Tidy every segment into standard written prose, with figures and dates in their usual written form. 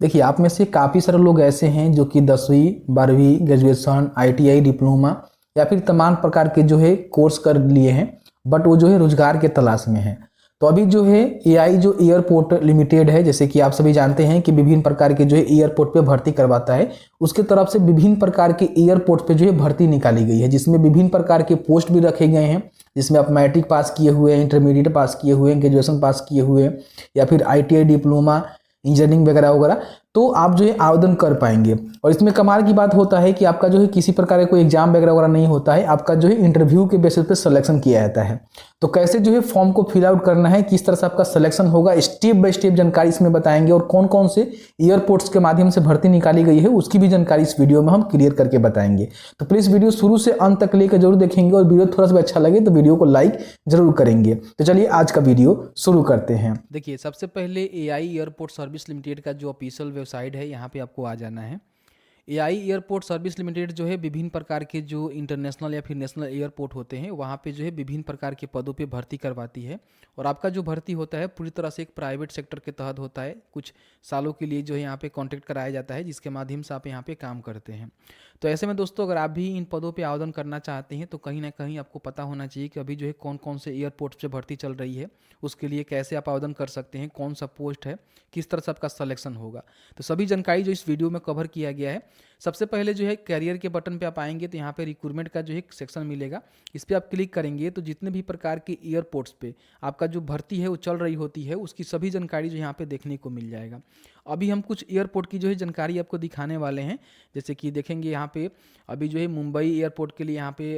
देखिए, आप में से काफ़ी सारे लोग ऐसे हैं जो कि 10वीं 12वीं ग्रेजुएशन आईटीआई डिप्लोमा या फिर तमाम प्रकार के जो है कोर्स कर लिए हैं, बट वो जो है रोजगार के तलाश में है। तो अभी जो है एआई जो एयरपोर्ट लिमिटेड है, जैसे कि आप सभी जानते हैं कि विभिन्न प्रकार के जो है एयरपोर्ट पे भर्ती करवाता है, उसके तरफ से विभिन्न प्रकार के एयरपोर्ट पे जो है भर्ती निकाली गई है, जिसमें विभिन्न प्रकार के पोस्ट भी रखे गए हैं, जिसमें आप मैट्रिक पास किए हुए हैं, इंटरमीडिएट पास किए हुए हैं, ग्रेजुएशन पास किए हुए हैं या फिर आईटीआई डिप्लोमा इंजीनियरिंग वगैरह वगैरह, तो आप जो है आवेदन कर पाएंगे। और इसमें कमाल की बात होता है कि आपका जो है किसी प्रकार का कोई एग्जाम वगैरह वगैरह नहीं होता है, आपका जो है इंटरव्यू के बेसिस पे सिलेक्शन किया जाता है। तो कैसे जो है फॉर्म को फिल आउट करना है, किस तरह से आपका सिलेक्शन होगा, स्टेप बाय स्टेप जानकारी इसमें बताएंगे, और कौन कौन से एयरपोर्ट्स के माध्यम से भर्ती निकाली गई है उसकी भी जानकारी इस वीडियो में हम क्लियर करके बताएंगे। तो प्लीज वीडियो शुरू से अंत तक लेकर जरूर देखेंगे, और वीडियो थोड़ा सा भी अच्छा लगे तो वीडियो को लाइक जरूर करेंगे। तो चलिए आज का वीडियो शुरू करते हैं। देखिए, सबसे पहले एआई एयरपोर्ट सर्विस लिमिटेड का जो ऑफिशियल वेबसाइट है यहाँ पे आपको आ जाना है। एआई एयरपोर्ट सर्विस लिमिटेड जो है विभिन्न प्रकार के जो इंटरनेशनल या फिर नेशनल एयरपोर्ट होते हैं वहाँ पे जो है विभिन्न प्रकार के पदों पे भर्ती करवाती है। और आपका जो भर्ती होता है पूरी तरह से एक प्राइवेट सेक्टर के तहत होता है। कुछ सालों के लिए जो है यहाँ पे कॉन्ट्रैक्ट कराया जाता है, जिसके माध्यम से आप यहाँ पे काम करते हैं। तो ऐसे में दोस्तों, अगर आप भी इन पदों पे आवेदन करना चाहते हैं तो कहीं ना कहीं आपको पता होना चाहिए कि अभी जो है कौन कौन से एयरपोर्ट पे भर्ती चल रही है, उसके लिए कैसे आप आवेदन कर सकते हैं, कौन सा पोस्ट है, किस तरह से आपका सिलेक्शन होगा। तो सभी जानकारी जो इस वीडियो में कवर किया गया है। सबसे पहले जो है कैरियर के बटन पे आप आएंगे तो यहाँ पे रिक्रूटमेंट का जो है एक सेक्शन मिलेगा। इस पर आप क्लिक करेंगे तो जितने भी प्रकार के एयरपोर्ट्स पे आपका जो भर्ती है वो चल रही होती है, उसकी सभी जानकारी जो यहाँ पे देखने को मिल जाएगा। अभी हम कुछ एयरपोर्ट की जो है जानकारी आपको दिखाने वाले हैं। जैसे कि देखेंगे यहाँ पे अभी जो है मुंबई एयरपोर्ट के लिए यहाँ पे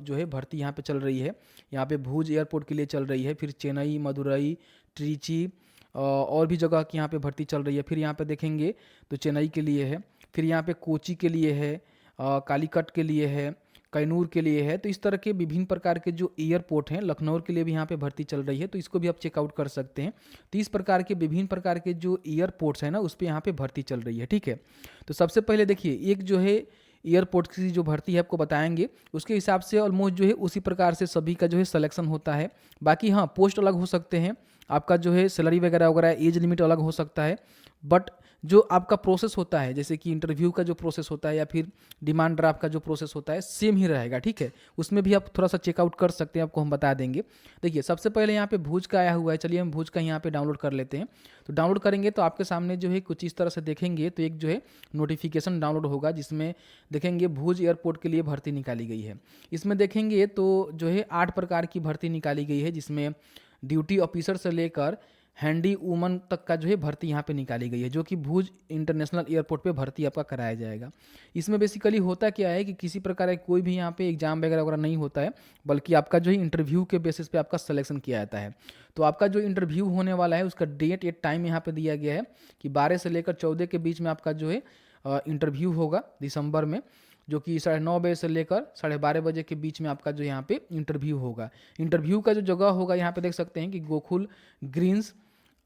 जो है भर्ती यहाँ पे चल रही है। यहाँ पे भुज एयरपोर्ट के लिए चल रही है, फिर चेन्नई, मदुरई, ट्रिची और भी जगह की यहाँ पे भर्ती चल रही है। फिर यहाँ पे देखेंगे तो चेन्नई के लिए है, फिर यहाँ पे कोची के लिए है, कालीकट के लिए है, कैनूर के लिए है। तो इस तरह के विभिन्न प्रकार के जो एयरपोर्ट हैं, लखनऊ के लिए भी यहाँ पे भर्ती चल रही है, तो इसको भी आप चेकआउट कर सकते हैं। तो इस प्रकार के विभिन्न प्रकार के जो एयरपोर्ट्स हैं ना, उस पर यहाँ पे भर्ती चल रही है। ठीक है, तो सबसे पहले देखिए एक जो है एयरपोर्ट की जो भर्ती है आपको बताएंगे, उसके हिसाब से ऑलमोस्ट जो है उसी प्रकार से सभी का जो है सिलेक्शन होता है। बाकी हाँ, पोस्ट अलग हो सकते हैं, आपका जो है सैलरी वगैरह वगैरह एज लिमिट अलग हो सकता है, बट जो आपका प्रोसेस होता है, जैसे कि इंटरव्यू का जो प्रोसेस होता है या फिर डिमांड ड्राफ्ट का जो प्रोसेस होता है, सेम ही रहेगा। ठीक है, उसमें भी आप थोड़ा सा चेकआउट कर सकते हैं, आपको हम बता देंगे। देखिए सबसे पहले यहाँ पे भुज का आया हुआ है, चलिए हम भुज का यहाँ पे डाउनलोड कर लेते हैं। तो डाउनलोड करेंगे तो आपके सामने जो है कुछ इस तरह से देखेंगे, तो एक जो है नोटिफिकेशन डाउनलोड होगा, जिसमें देखेंगे भुज एयरपोर्ट के लिए भर्ती निकाली गई है। इसमें देखेंगे तो जो है 8 प्रकार की भर्ती निकाली गई है, जिसमें ड्यूटी ऑफिसर से लेकर हैंडी वूमन तक का जो है भर्ती यहाँ पे निकाली गई है, जो कि भुज इंटरनेशनल एयरपोर्ट पे भर्ती आपका कराया जाएगा। इसमें बेसिकली होता क्या है कि किसी प्रकार का कोई भी यहाँ पे एग्जाम वगैरह वगैरह नहीं होता है, बल्कि आपका जो है इंटरव्यू के बेसिस पे आपका सिलेक्शन किया जाता है। तो आपका जो इंटरव्यू होने वाला है उसका डेट या टाइम यहाँ पे दिया गया है कि 12 से लेकर 14 के बीच में आपका जो है इंटरव्यू होगा दिसंबर में, जो कि 9:30 बजे से लेकर 12:30 बजे के बीच में आपका जो यहाँ पे इंटरव्यू होगा। इंटरव्यू का जो जगह होगा यहाँ पे देख सकते हैं कि गोकुल ग्रीन्स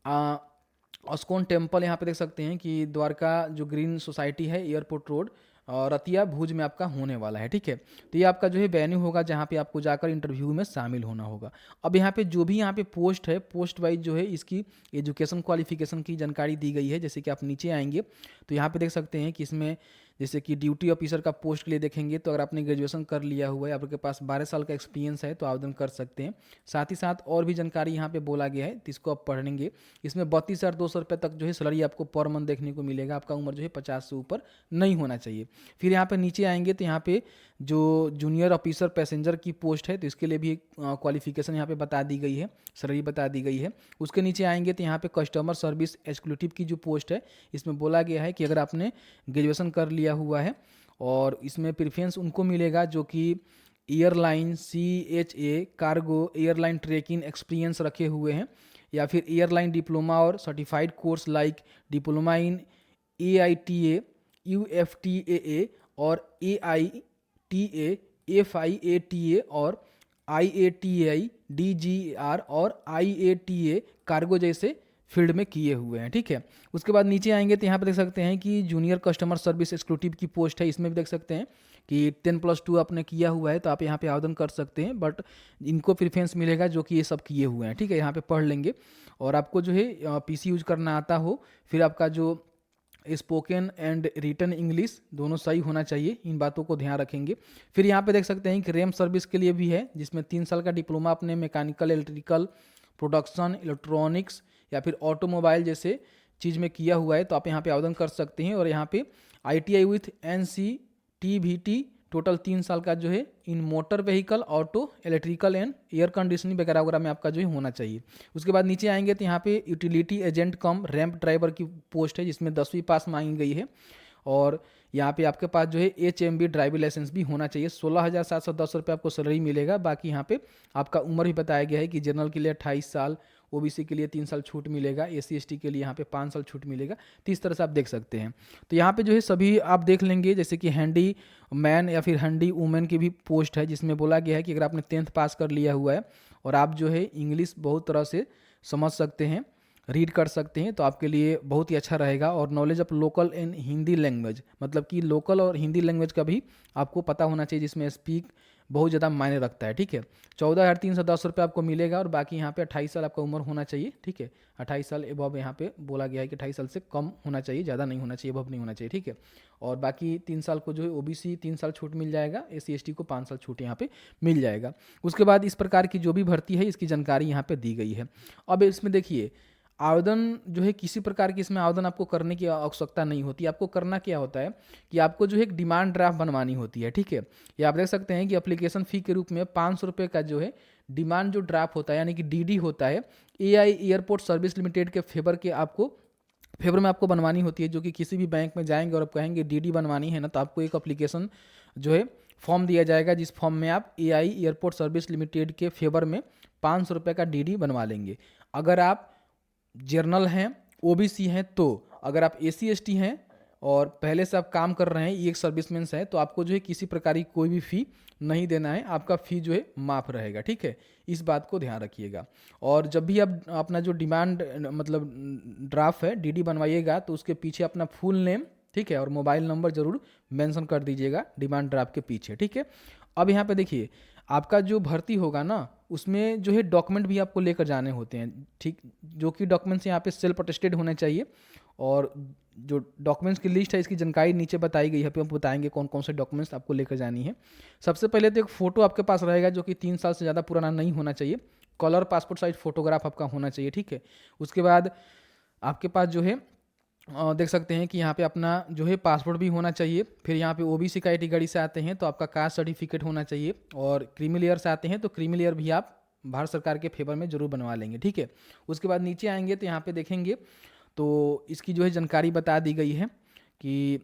ऑस्कोन टेम्पल, यहाँ पे देख सकते हैं कि द्वारका जो ग्रीन सोसाइटी है, एयरपोर्ट रोड, रतिया भुज में आपका होने वाला है। ठीक है, तो ये आपका जो है वेन्यू होगा जहाँ पे आपको जाकर इंटरव्यू में शामिल होना होगा। अब यहाँ पे जो भी यहाँ पे पोस्ट है, पोस्ट वाइज जो है इसकी एजुकेशन क्वालिफिकेशन की जानकारी दी गई है। जैसे कि आप नीचे आएंगे तो यहाँ पे देख सकते हैं कि इसमें जैसे कि ड्यूटी ऑफिसर का पोस्ट के लिए देखेंगे तो अगर आपने ग्रेजुएशन कर लिया हुआ है, आपके पास 12 साल का एक्सपीरियंस है तो आवेदन कर सकते हैं। साथ ही साथ और भी जानकारी यहाँ पे बोला गया है, तो इसको आप पढ़ेंगे। इसमें 32,200 रुपये तक जो है सैलरी आपको पर मंथ देखने को मिलेगा। आपका उम्र जो है 50 से ऊपर नहीं होना चाहिए। फिर यहाँ पे नीचे आएंगे तो यहाँ पे जो जूनियर ऑफिसर पैसेंजर की पोस्ट है, तो इसके लिए भी क्वालिफिकेशन यहाँ पे बता दी गई है, सैलरी बता दी गई है। उसके नीचे आएंगे तो यहाँ पे कस्टमर सर्विस एग्जीक्यूटिव की जो पोस्ट है, इसमें बोला गया है कि अगर आपने ग्रेजुएशन कर लिया हुआ है, और इसमें प्रेफरेंस उनको मिलेगा जो कि airline CHA cargo airline tracking experience रखे हुए हैं, या फिर एयरलाइन डिप्लोमा और certified course like diploma in AITA UFTAA और AITA FIATA और IATI DGR और IATA कार्गो जैसे फील्ड में किए हुए हैं। ठीक है, उसके बाद नीचे आएंगे तो यहाँ पे देख सकते हैं कि जूनियर कस्टमर सर्विस एक्जीक्यूटिव की पोस्ट है। इसमें भी देख सकते हैं कि 10+2 आपने किया हुआ है तो आप यहाँ पे आवेदन कर सकते हैं, बट इनको प्रेफरेंस मिलेगा जो कि ये सब किए हुए हैं। ठीक है, यहाँ पे पढ़ लेंगे। और आपको जो है PC यूज करना आता हो, फिर आपका जो स्पोकन एंड रिटन इंग्लिश दोनों सही होना चाहिए, इन बातों को ध्यान रखेंगे। फिर यहाँ पे देख सकते हैं कि रेम सर्विस के लिए भी है, जिसमें 3 साल का डिप्लोमा अपने मैकेनिकल, इलेक्ट्रिकल, प्रोडक्शन, इलेक्ट्रॉनिक्स या फिर ऑटोमोबाइल जैसे चीज़ में किया हुआ है, तो आप यहाँ पे आवेदन कर सकते हैं। और यहाँ पे ITI विथ NCTVT टोटल 3 साल का जो है in motor vehicle, auto, electrical and air conditioning वगैरह वगैरह में आपका जो है होना चाहिए। उसके बाद नीचे आएंगे तो यहाँ पे यूटिलिटी एजेंट कम रैंप ड्राइवर की पोस्ट है, जिसमें 10वीं पास मांगी गई है। और यहाँ पे आपके पास जो है HMB ड्राइविंग लाइसेंस भी होना चाहिए। 16,710 रुपये आपको सैलरी मिलेगा। बाकी यहाँ पे आपका उम्र भी बताया गया है कि जनरल के लिए 28 साल, OBC के लिए 3 साल छूट मिलेगा, SC ST के लिए यहाँ पे 5 साल छूट मिलेगा। तो इस तरह से आप देख सकते हैं। तो यहाँ पे जो है सभी आप देख लेंगे, जैसे कि हैंडी मैन या फिर हैंडी वुमेन की भी पोस्ट है, जिसमें बोला गया है कि अगर आपने 10th पास कर लिया हुआ है और आप जो है इंग्लिश बहुत तरह से समझ सकते हैं, रीड कर सकते हैं, तो आपके लिए बहुत ही अच्छा रहेगा। और knowledge of local and Hindi language, मतलब कि लोकल और हिंदी लैंग्वेज का भी आपको पता होना चाहिए, जिसमें स्पीक बहुत ज़्यादा मायने रखता है। ठीक है, 14,310 रुपये आपको मिलेगा। और बाकी यहाँ पे 28 साल आपका उम्र होना चाहिए। ठीक है, 28 साल एबव यहाँ पे बोला गया है कि 28 साल से कम होना चाहिए, ज़्यादा नहीं होना चाहिए, एबव नहीं होना चाहिए। ठीक है, और बाकी 3 साल को जो है OBC 3 साल छूट मिल जाएगा, SC ST को 5 साल छूट यहाँ पे मिल जाएगा। उसके बाद इस प्रकार की जो भी भर्ती है, इसकी जानकारी यहाँ पे दी गई है। अब इसमें देखिए, आवेदन जो है किसी प्रकार की इसमें आवेदन आपको करने की आवश्यकता नहीं होती। आपको करना क्या होता है कि आपको जो है एक डिमांड ड्राफ्ट बनवानी होती है। ठीक है, ये आप देख सकते हैं कि एप्लीकेशन फ़ी के रूप में 500 रुपये का जो है डिमांड जो ड्राफ्ट होता है, यानी कि DD होता है, AI एयरपोर्ट सर्विस लिमिटेड के फेवर में आपको बनवानी होती है। जो कि किसी भी बैंक में जाएंगे और आप कहेंगे DD बनवानी है ना, तो आपको एक एप्लीकेशन जो है फॉर्म दिया जाएगा, जिस फॉर्म में आप AI एयरपोर्ट सर्विस लिमिटेड के फेवर में 500 रुपये का DD बनवा लेंगे। अगर आप जर्नल हैं, OBC हैं, तो अगर आप SC ST हैं और पहले से आप काम कर रहे हैं, ये एक सर्विसमैन है, तो आपको जो है किसी प्रकार की कोई भी फ़ी नहीं देना है, आपका फ़ी जो है माफ़ रहेगा। ठीक है, इस बात को ध्यान रखिएगा। और जब भी आप अपना जो डिमांड मतलब ड्राफ्ट है DD बनवाइएगा, तो उसके पीछे अपना फुल नेम, ठीक है, और मोबाइल नंबर ज़रूर मेंशन कर दीजिएगा डिमांड ड्राफ्ट के पीछे। ठीक है, अब यहाँ पे देखिए, आपका जो भर्ती होगा ना, उसमें जो है डॉक्यूमेंट भी आपको लेकर जाने होते हैं। ठीक, जो कि डॉक्यूमेंट्स यहाँ पे सेल्फ अटेस्टेड होने चाहिए। और जो डॉक्यूमेंट्स की लिस्ट है, इसकी जानकारी नीचे बताई गई है, पे हम बताएंगे कौन कौन से डॉक्यूमेंट्स आपको लेकर जानी है। सबसे पहले तो एक फ़ोटो आपके पास रहेगा, जो कि 3 साल से ज़्यादा पुराना नहीं होना चाहिए। कलर पासपोर्ट साइज फोटोग्राफ आपका होना चाहिए। ठीक है, उसके बाद आपके पास जो है देख सकते हैं कि यहाँ पे अपना जो है पासपोर्ट भी होना चाहिए। फिर यहाँ पे OBC कैटेगरी से आते हैं तो आपका कास्ट सर्टिफिकेट होना चाहिए। और क्रीमी लेयर से आते हैं तो क्रीमी लेयर भी आप भारत सरकार के फेवर में जरूर बनवा लेंगे। ठीक है, उसके बाद नीचे आएंगे तो यहाँ पे देखेंगे तो इसकी जो है जानकारी बता दी गई है कि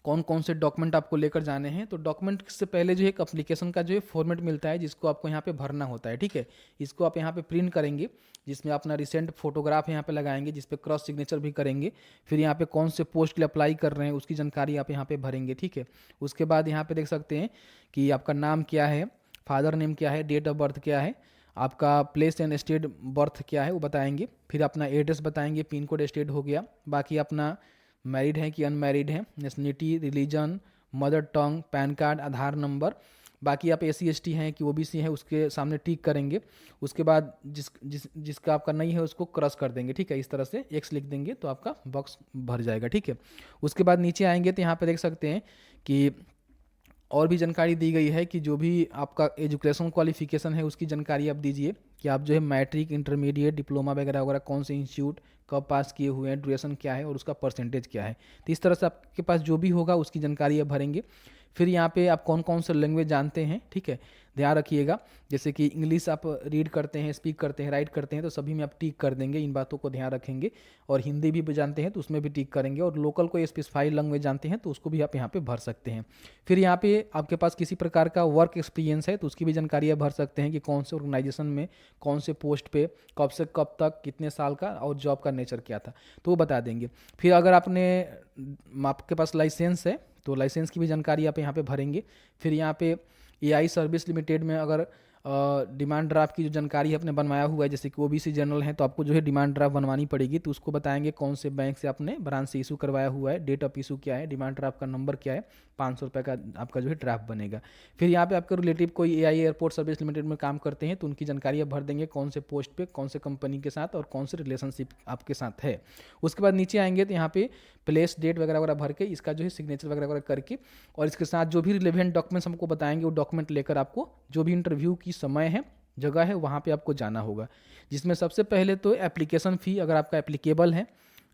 कौन कौन से डॉक्यूमेंट आपको लेकर जाने हैं। तो डॉक्यूमेंट से पहले जो है एक एप्लीकेशन का जो है फॉर्मेट मिलता है, जिसको आपको यहाँ पे भरना होता है। ठीक है, इसको आप यहाँ पे प्रिंट करेंगे, जिसमें अपना रिसेंट फोटोग्राफ यहाँ पे लगाएंगे, जिस पे क्रॉस सिग्नेचर भी करेंगे। फिर यहाँ पे कौन से पोस्ट के लिए अप्लाई कर रहे हैं, उसकी जानकारी आप यहाँ पे भरेंगे। ठीक है, उसके बाद यहाँ पे देख सकते हैं कि आपका नाम क्या है, फादर नेम क्या है, डेट ऑफ बर्थ क्या है, आपका प्लेस एंड स्टेट बर्थ क्या है वो बताएंगे। फिर अपना एड्रेस बताएंगे, पिन कोड स्टेट हो गया। बाकी अपना मैरिड है कि अनमैरिड है, nationality, religion, mother tongue, PAN card, Aadhaar number. बाकी आप SC ST हैं कि OBC है, उसके सामने टिक करेंगे। उसके बाद जिसका आपका नहीं है उसको क्रॉस कर देंगे। ठीक है, इस तरह से X लिख देंगे तो आपका बॉक्स भर जाएगा। ठीक है, उसके बाद नीचे आएंगे तो यहाँ पे देख सकते हैं कि और भी जानकारी दी गई है कि जो भी आपका एजुकेशन क्वालिफिकेशन है उसकी जानकारी आप दीजिए, कि आप जो है मैट्रिक, इंटरमीडिएट, डिप्लोमा वगैरह वगैरह कौन से इंस्टीट्यूट कब पास किए हुए हैं, ड्यूरेशन क्या है और उसका परसेंटेज क्या है। तो इस तरह से आपके पास जो भी होगा उसकी जानकारी आप भरेंगे। फिर यहाँ पे आप कौन कौन से लैंग्वेज जानते हैं, ठीक है, ध्यान रखिएगा। जैसे कि इंग्लिश आप रीड करते हैं, स्पीक करते हैं, राइट करते हैं, तो सभी में आप टिक कर देंगे, इन बातों को ध्यान रखेंगे। और हिंदी भी जानते हैं तो उसमें भी टिक करेंगे। और लोकल कोई स्पेसिफाइड लैंग्वेज जानते हैं तो उसको भी आप यहाँ पे भर सकते हैं। फिर यहाँ पे आपके पास किसी प्रकार का वर्क एक्सपीरियंस है तो उसकी भी जानकारी आप भर सकते हैं, कि कौन से ऑर्गेनाइजेशन में, कौन से पोस्ट पे, कब से कब तक, कितने साल का, और जॉब का नेचर क्या था, तो वो बता देंगे। फिर अगर आपके पास लाइसेंस है तो लाइसेंस की भी जानकारी आप यहाँ पे भरेंगे। फिर यहाँ पे AI सर्विस लिमिटेड में अगर डिमांड ड्राफ्ट की जो जानकारी आपने बनवाया हुआ है, जैसे कि ओबीसी जनरल है तो आपको जो है डिमांड ड्राफ्ट बनवानी पड़ेगी। तो उसको बताएंगे कौन से बैंक से आपने ब्रांच से इशू करवाया हुआ है, डेट ऑफ इशू क्या है, डिमांड ड्राफ्ट का नंबर क्या है, 500 रुपये का आपका जो है ड्राफ्ट बनेगा। फिर यहाँ पे आपके रिलेटिव कोई एआई एयरपोर्ट सर्विस लिमिटेड में काम करते हैं तो उनकी जानकारी आप भर देंगे, कौन से पोस्ट पे, कौन से कंपनी के साथ और कौन से रिलेशनशिप आपके साथ है। उसके बाद नीचे आएंगे तो यहाँ पे प्लेस, डेट वगैरह वगैरह भर के इसका जो है सिग्नेचर वगैरह वगैरह करके और इसके साथ जो भी रिलेवेंट डॉक्यूमेंट्स हमको बताएंगे वो डॉक्यूमेंट लेकर आपको जो भी इंटरव्यू की समय है, जगह है, वहाँ पे आपको जाना होगा। जिसमें सबसे पहले तो एप्लीकेशन फ़ी, अगर आपका एप्लीकेबल है,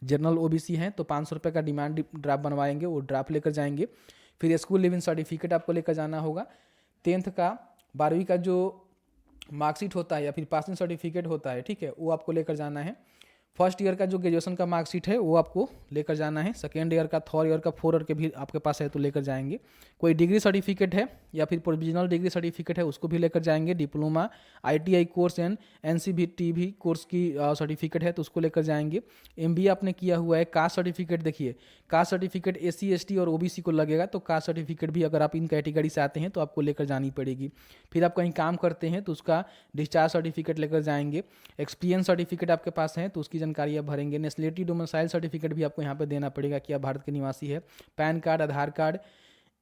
जनरल ओबीसी है तो 500 रुपये का डिमांड ड्राफ्ट बनवाएंगे, वो ड्राफ्ट लेकर जाएंगे। फिर स्कूल लिविंग सर्टिफिकेट आपको लेकर जाना होगा। 10th का 12वीं का जो मार्कशीट होता है या फिर पासिंग सर्टिफिकेट होता है, ठीक है, वो आपको लेकर जाना है। फर्स्ट ईयर का जो ग्रेजुएशन का मार्कशीट है वो आपको लेकर जाना है। सेकेंड ईयर का, थर्ड ईयर का, फोर्थ ईयर के भी आपके पास है तो लेकर जाएंगे। कोई डिग्री सर्टिफिकेट है या फिर प्रोविजनल डिग्री सर्टिफिकेट है उसको भी लेकर जाएंगे। Diploma, ITI course and NCVT भी कोर्स की सर्टिफिकेट है तो उसको लेकर जाएंगे। एमबीए आपने किया हुआ है, कास्ट सर्टिफिकेट, देखिए कास्ट सर्टिफिकेट एससी एसटी और ओबीसी को लगेगा तो कास्ट सर्टिफिकेट भी अगर आप इन कैटेगरी से आते हैं तो आपको लेकर जानी पड़ेगी। फिर आप कहीं काम करते हैं तो उसका डिस्चार्ज सर्टिफिकेट लेकर जाएंगे। एक्सपीरियंस सर्टिफिकेट आपके पास है तो उसकी जानकारी आप भरेंगे। नेशनलिटी डोमिसाइल सर्टिफिकेट भी आपको यहाँ पे देना पड़ेगा कि आप भारत के निवासी है। Pan card, Aadhaar card,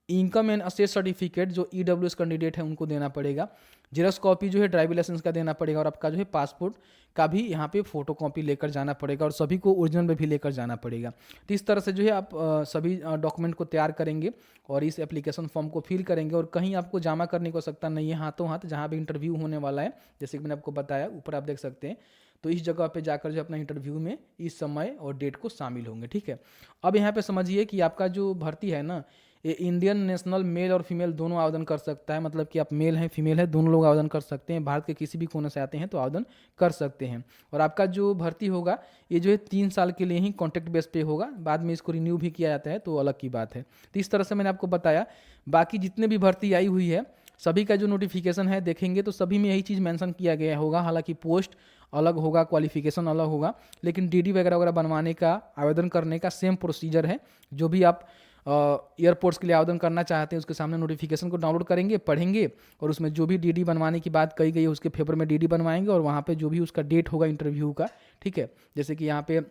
income and asset certificate जो ईडब्ल्यूएस कैंडिडेट है उनको देना पड़ेगा। जेरॉक्स कॉपी जो है ड्राइविंग लाइसेंस का देना पड़ेगा और आपका जो है पासपोर्ट का भी यहाँ पे फोटो कॉपी लेकर जाना पड़ेगा और सभी को ओरिजिनल में भी लेकर जाना पड़ेगा। तो इस तरह से जो है आप सभी डॉक्यूमेंट को तैयार करेंगे और इस एप्लीकेशन फॉर्म को फिल करेंगे और कहीं आपको जमा करने की आवश्यकता नहीं है, हाथों हाथ जहाँ भी इंटरव्यू होने वाला है, जैसे कि मैंने आपको बताया ऊपर आप देख सकते हैं, तो इस जगह पे जाकर जो अपना इंटरव्यू में इस समय और डेट को शामिल होंगे। ठीक है, अब यहाँ पे समझिए कि आपका जो भर्ती है ना, ये इंडियन नेशनल मेल और फीमेल दोनों आवेदन कर सकता है। मतलब कि आप मेल हैं, फीमेल है, दोनों लोग आवेदन कर सकते हैं। भारत के किसी भी कोने से आते हैं तो आवेदन कर सकते हैं। और आपका जो भर्ती होगा ये जो है 3 साल के लिए ही कॉन्ट्रैक्ट बेस पे होगा, बाद में इसको रिन्यू भी किया जाता है तो अलग की बात है। तो इस तरह से मैंने आपको बताया। बाकी जितने भी भर्ती आई हुई है सभी का जो नोटिफिकेशन है देखेंगे तो सभी में यही चीज़ मेंशन किया गया होगा। हालांकि पोस्ट अलग होगा, क्वालिफिकेशन अलग होगा, लेकिन डीडी वगैरह वगैरह बनवाने का, आवेदन करने का सेम प्रोसीजर है। जो भी आप एयरपोर्ट्स के लिए आवेदन करना चाहते हैं उसके सामने नोटिफिकेशन को डाउनलोड करेंगे, पढ़ेंगे और उसमें जो भी डीडी बनवाने की बात कही गई है उसके फेवर में डीडी बनवाएंगे और वहाँ पे जो भी उसका डेट होगा इंटरव्यू का, ठीक है, जैसे कि यहाँ पे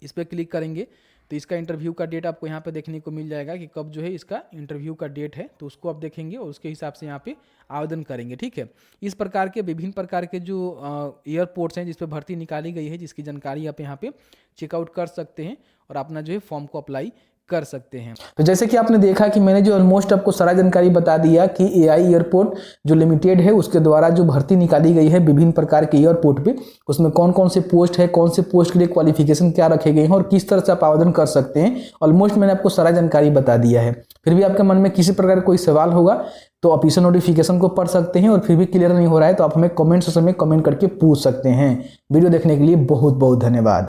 इस पर क्लिक करेंगे तो इसका इंटरव्यू का डेट आपको यहाँ पे देखने को मिल जाएगा कि कब जो है इसका इंटरव्यू का डेट है, तो उसको आप देखेंगे और उसके हिसाब से यहाँ पे आवेदन करेंगे। ठीक है, इस प्रकार के विभिन्न प्रकार के जो एयरपोर्ट्स हैं जिस पे भर्ती निकाली गई है, जिसकी जानकारी आप यहाँ पे चेकआउट कर सकते हैं और अपना जो है फॉर्म को अप्लाई कर सकते हैं। तो जैसे कि आपने देखा कि मैंने जो ऑलमोस्ट आपको सारा जानकारी बता दिया कि एआई एयरपोर्ट जो लिमिटेड है उसके द्वारा जो भर्ती निकाली गई है विभिन्न प्रकार के एयरपोर्ट पे, उसमें कौन कौन से पोस्ट है, कौन से पोस्ट के लिए क्वालिफिकेशन क्या रखे गए हैं और किस तरह से आप आवेदन कर सकते हैं, ऑलमोस्ट मैंने आपको सारा जानकारी बता दिया है। फिर भी आपके मन में किसी प्रकार कोई सवाल होगा तो ऑफिशियल नोटिफिकेशन को पढ़ सकते हैं और फिर भी क्लियर नहीं हो रहा है तो आप हमें कमेंट सेक्शन में कमेंट करके पूछ सकते हैं। वीडियो देखने के लिए बहुत बहुत धन्यवाद।